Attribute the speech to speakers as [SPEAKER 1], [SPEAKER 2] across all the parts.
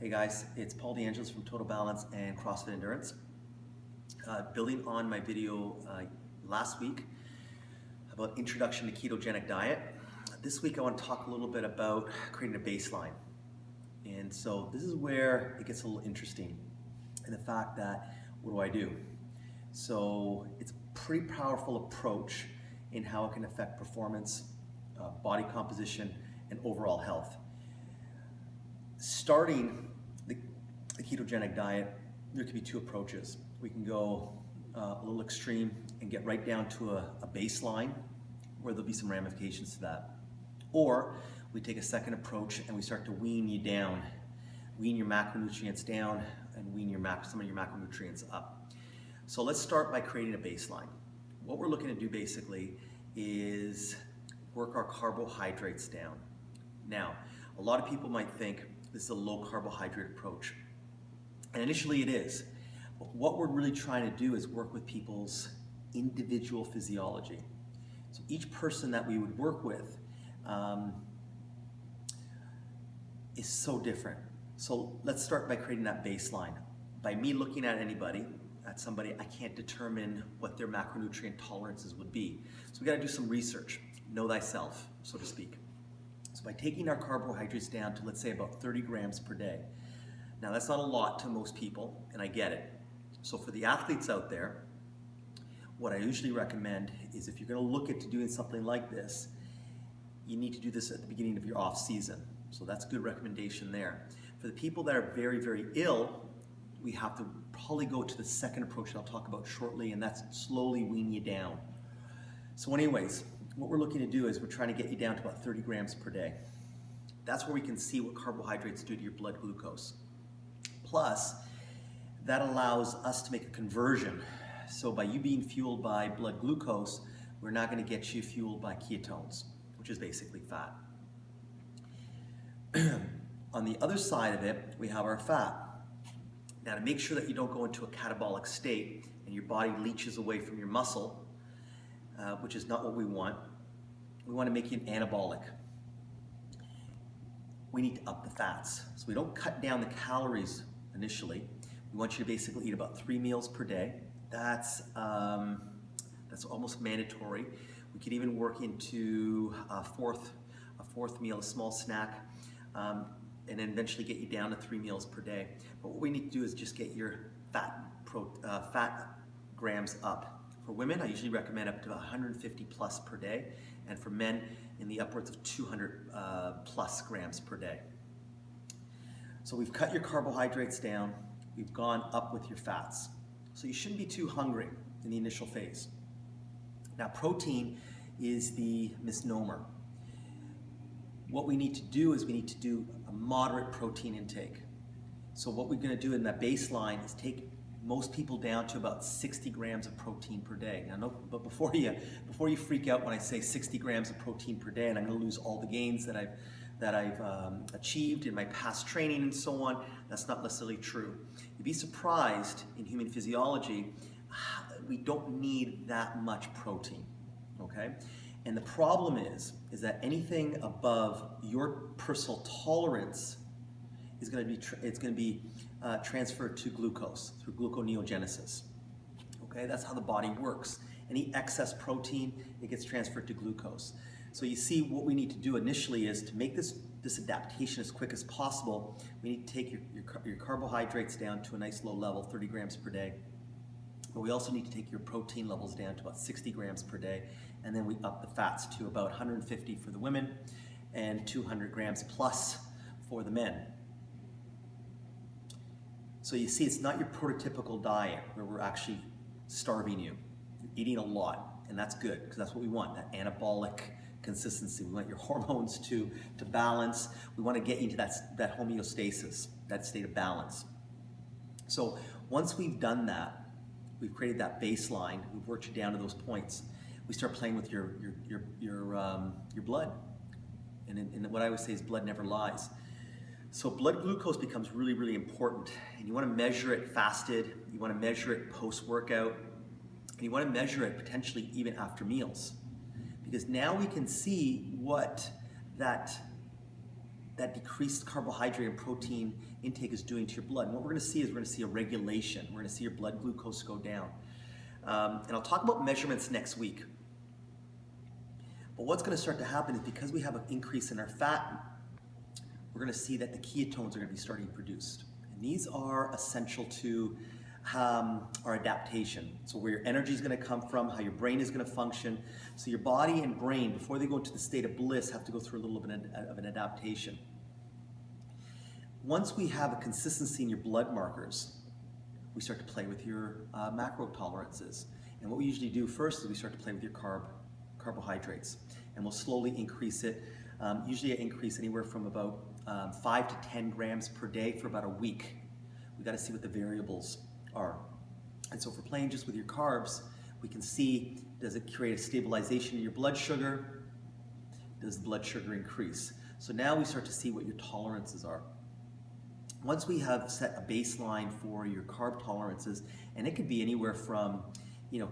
[SPEAKER 1] Hey guys, it's Paul DeAngelis from Total Balance and CrossFit Endurance. Building on my video last week about introduction to ketogenic diet, this week I want to talk a little bit about creating a baseline. And so this is where it gets a little interesting, and the fact that, what do I do? So it's a pretty powerful approach in how it can affect performance, body composition, and overall health. Starting the ketogenic diet, there could be two approaches. We can go a little extreme and get right down to a baseline where there'll be some ramifications to that. Or we take a second approach and we start to wean you down, wean your macronutrients down and wean some of your macronutrients up. So let's start by creating a baseline. What we're looking to do basically is work our carbohydrates down. Now, a lot of people might think this is a low carbohydrate approach. And initially it is. But what we're really trying to do is work with people's individual physiology. So each person that we would work with is so different. So let's start by creating that baseline. By me looking at somebody, I can't determine what their macronutrient tolerances would be. So we got to do some research, know thyself, so to speak. So by taking our carbohydrates down to, let's say, about 30 grams per day. Now that's not a lot to most people, and I get it. So for the athletes out there, what I usually recommend is, if you're going to look at doing something like this, you need to do this at the beginning of your off season. So that's a good recommendation there. For the people that are very, very ill, we have to probably go to the second approach that I'll talk about shortly, and that's slowly wean you down. So anyways, what we're looking to do is we're trying to get you down to about 30 grams per day. That's where we can see what carbohydrates do to your blood glucose. Plus, that allows us to make a conversion. So by you being fueled by blood glucose, we're not going to get you fueled by ketones, which is basically fat. On the other side of it, we have our fat. Now, to make sure that you don't go into a catabolic state and your body leaches away from your muscle, which is not what we want to make you an anabolic. We need to up the fats. So we don't cut down the calories initially. We want you to basically eat about 3 meals per day. That's almost mandatory. We could even work into a fourth meal, a small snack, and then eventually get you down to 3 meals per day. But what we need to do is just get your fat grams up. For women, I usually recommend up to 150 plus per day, and for men, in the upwards of 200 plus grams per day. So we've cut your carbohydrates down, we've gone up with your fats. So you shouldn't be too hungry in the initial phase. Now, protein is the misnomer. What we need to do is we need to do a moderate protein intake. So what we're going to do in that baseline is take most people down to about 60 grams of protein per day. Now, but before you freak out when I say 60 grams of protein per day and I'm going to lose all the gains that I've achieved in my past training and so on, that's not necessarily true. You'd be surprised, in human physiology, we don't need that much protein, okay? And the problem is that anything above your personal tolerance is going to be transferred to glucose through gluconeogenesis. Okay, that's how the body works. Any excess protein, it gets transferred to glucose. So you see, what we need to do initially is to make this adaptation as quick as possible. We need to take your carbohydrates down to a nice low level, 30 grams per day. But we also need to take your protein levels down to about 60 grams per day, and then we up the fats to about 150 for the women and 200 grams plus for the men. So you see, it's not your prototypical diet where we're actually starving you. You're eating a lot, and that's good, because that's what we want, that anabolic consistency. We want your hormones to balance. We want to get you into that homeostasis, that state of balance. So once we've done that, we've created that baseline, we've worked you down to those points, we start playing with your blood. And what I always say is blood never lies. So blood glucose becomes really, really important, and you want to measure it fasted, you want to measure it post-workout, and you want to measure it potentially even after meals, because now we can see what that that decreased carbohydrate and protein intake is doing to your blood. And what we're going to see is we're going to see a regulation. We're going to see your blood glucose go down. And I'll talk about measurements next week. But what's going to start to happen is because we have an increase in our fat, we're going to see that the ketones are going to be starting produced. And these are essential to our adaptation. So where your energy is going to come from, how your brain is going to function. So your body and brain, before they go into the state of bliss, have to go through a little bit of an adaptation. Once we have a consistency in your blood markers, we start to play with your macro tolerances. And what we usually do first is we start to play with your carbohydrates. And we'll slowly increase it. Usually I increase anywhere from about 5 to 10 grams per day for about a week. We got to see what the variables are. And so if we're playing just with your carbs, we can see, does it create a stabilization in your blood sugar? Does the blood sugar increase? So now we start to see what your tolerances are. Once we have set a baseline for your carb tolerances, and it could be anywhere from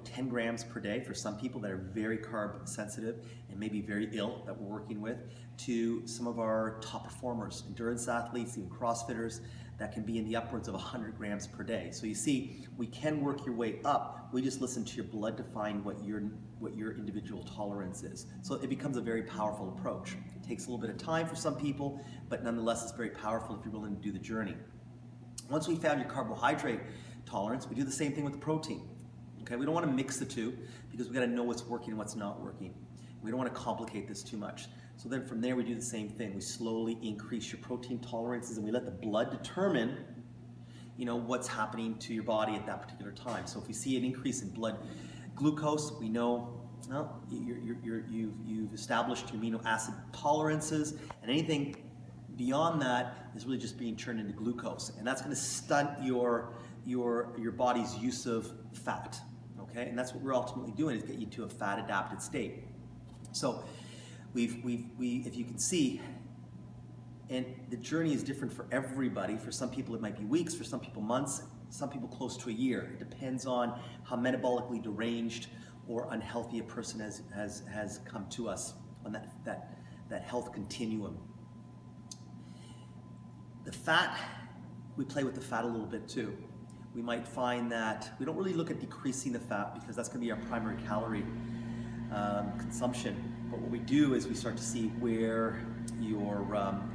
[SPEAKER 1] 10 grams per day for some people that are very carb sensitive and maybe very ill that we're working with, to some of our top performers, endurance athletes, even CrossFitters, that can be in the upwards of 100 grams per day. So you see, we can work your way up. We just listen to your blood to find what your individual tolerance is. So it becomes a very powerful approach. It takes a little bit of time for some people, but nonetheless, it's very powerful if you're willing to do the journey. Once we found your carbohydrate tolerance, we do the same thing with the protein. Okay, we don't want to mix the two because we got to know what's working and what's not working. We don't want to complicate this too much. So then from there we do the same thing. We slowly increase your protein tolerances and we let the blood determine, what's happening to your body at that particular time. So if we see an increase in blood glucose, we know, well, you've established your amino acid tolerances, and anything beyond that is really just being turned into glucose, and that's going to stunt your body's use of fat. Okay, and that's what we're ultimately doing, is get you to a fat adapted state. So if you can see, and the journey is different for everybody. For some people it might be weeks, for some people months, some people close to a year. It depends on how metabolically deranged or unhealthy a person has come to us on that health continuum. The fat, we play with the fat a little bit too. We might find that we don't really look at decreasing the fat because that's going to be our primary calorie consumption. But what we do is we start to see where your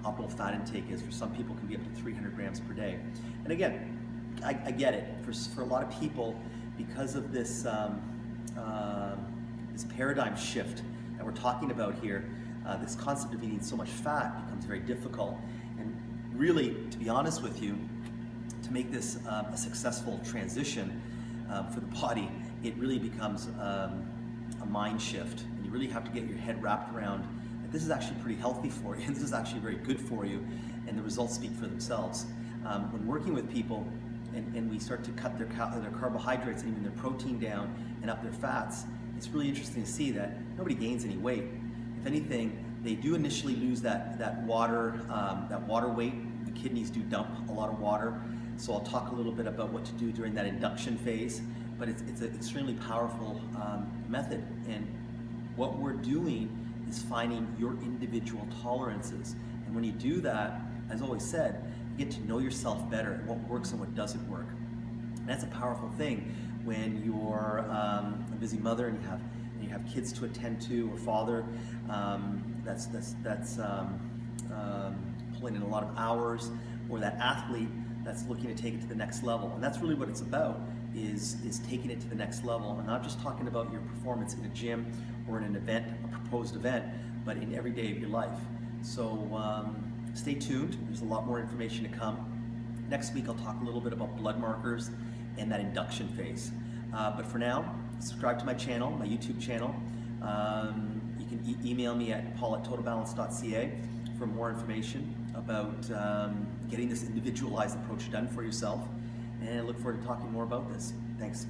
[SPEAKER 1] optimal fat intake is. For some people, it can be up to 300 grams per day. And again, I get it. For a lot of people, because of this this paradigm shift that we're talking about here, this concept of eating so much fat becomes very difficult. And really, to be honest with you, to make this a successful transition for the body, it really becomes a mind shift. And you really have to get your head wrapped around that this is actually pretty healthy for you, and this is actually very good for you, and the results speak for themselves. When working with people and we start to cut their carbohydrates and even their protein down and up their fats, it's really interesting to see that nobody gains any weight. If anything, they do initially lose that water weight. The kidneys do dump a lot of water. So I'll talk a little bit about what to do during that induction phase, but it's an extremely powerful method. And what we're doing is finding your individual tolerances. And when you do that, as always said, you get to know yourself better and what works and what doesn't work. And that's a powerful thing when you're a busy mother and you have kids to attend to, or father that's pulling in a lot of hours, or that athlete that's looking to take it to the next level. And that's really what it's about, is taking it to the next level, and not just talking about your performance in a gym or in an event, a proposed event, but in every day of your life. So stay tuned. There's a lot more information to come. Next week I'll talk a little bit about blood markers and that induction phase. But for now, subscribe to my channel, my YouTube channel. You can email me at paul@totalbalance.ca for more information about getting this individualized approach done for yourself. And I look forward to talking more about this. Thanks.